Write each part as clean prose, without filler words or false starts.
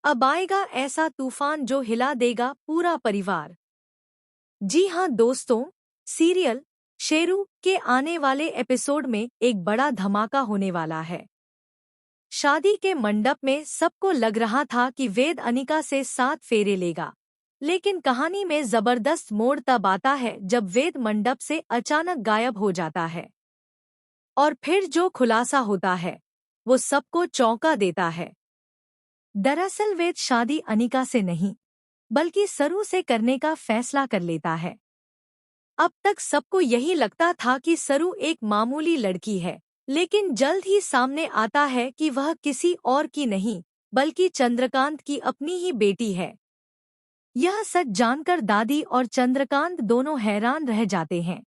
अब आएगा ऐसा तूफान जो हिला देगा पूरा परिवार। जी हाँ दोस्तों, सीरियल शेरू के आने वाले एपिसोड में एक बड़ा धमाका होने वाला है। शादी के मंडप में सबको लग रहा था कि वेद अनिका से 7 फेरे लेगा, लेकिन कहानी में जबरदस्त मोड़ तब आता है जब वेद मंडप से अचानक गायब हो जाता है। और फिर जो खुलासा होता है वो सबको चौंका देता है। दरअसल वेद शादी अनिका से नहीं बल्कि सरू से करने का फैसला कर लेता है। अब तक सबको यही लगता था कि सरू एक मामूली लड़की है, लेकिन जल्द ही सामने आता है कि वह किसी और की नहीं बल्कि चंद्रकांत की अपनी ही बेटी है। यह सच जानकर दादी और चंद्रकांत दोनों हैरान रह जाते हैं।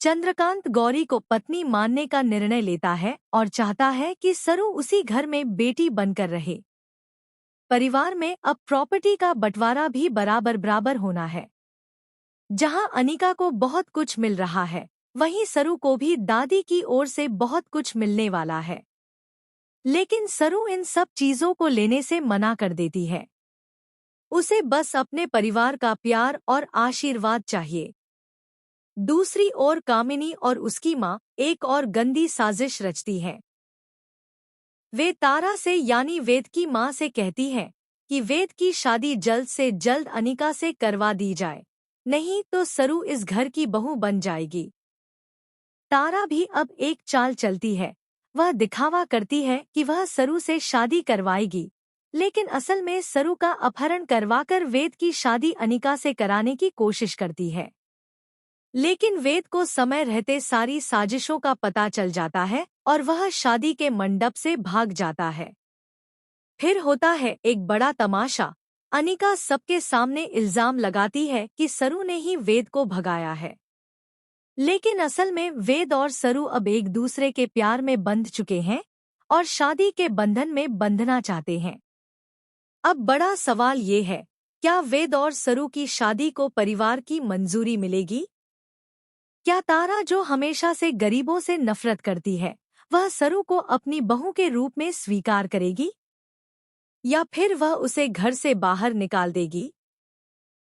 चंद्रकांत गौरी को पत्नी मानने का निर्णय लेता है और चाहता है कि सरू उसी घर में बेटी बनकर रहे। परिवार में अब प्रॉपर्टी का बंटवारा भी बराबर बराबर होना है। जहां अनिका को बहुत कुछ मिल रहा है, वहीं सरू को भी दादी की ओर से बहुत कुछ मिलने वाला है। लेकिन सरू इन सब चीजों को लेने से मना कर देती है। उसे बस अपने परिवार का प्यार और आशीर्वाद चाहिए। दूसरी ओर कामिनी और उसकी माँ एक और गंदी साजिश रचती है। वे तारा से यानी वेद की माँ से कहती है कि वेद की शादी जल्द से जल्द अनिका से करवा दी जाए, नहीं तो सरू इस घर की बहू बन जाएगी। तारा भी अब एक चाल चलती है। वह दिखावा करती है कि वह सरू से शादी करवाएगी, लेकिन असल में सरू का अपहरण करवाकर वेद की शादी अनिका से कराने की कोशिश करती है। लेकिन वेद को समय रहते सारी साजिशों का पता चल जाता है और वह शादी के मंडप से भाग जाता है। फिर होता है एक बड़ा तमाशा। अनिका सबके सामने इल्जाम लगाती है कि सरू ने ही वेद को भगाया है। लेकिन असल में वेद और सरू अब एक दूसरे के प्यार में बंध चुके हैं और शादी के बंधन में बंधना चाहते हैं। अब बड़ा सवाल ये है, क्या वेद और सरू की शादी को परिवार की मंजूरी मिलेगी? क्या तारा जो हमेशा से गरीबों से नफरत करती है, वह सरू को अपनी बहू के रूप में स्वीकार करेगी? या फिर वह उसे घर से बाहर निकाल देगी?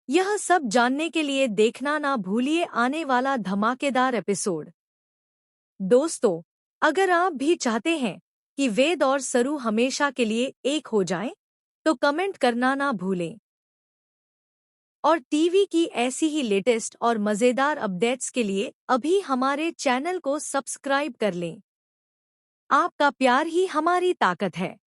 यह सब जानने के लिए देखना ना भूलिए आने वाला धमाकेदार एपिसोड। दोस्तों, अगर आप भी चाहते हैं कि वेद और सरू हमेशा के लिए एक हो जाएं, तो कमेंट करना ना भूलें। और टीवी की ऐसी ही लेटेस्ट और मज़ेदार अपडेट्स के लिए अभी हमारे चैनल को सब्सक्राइब कर लें। आपका प्यार ही हमारी ताकत है।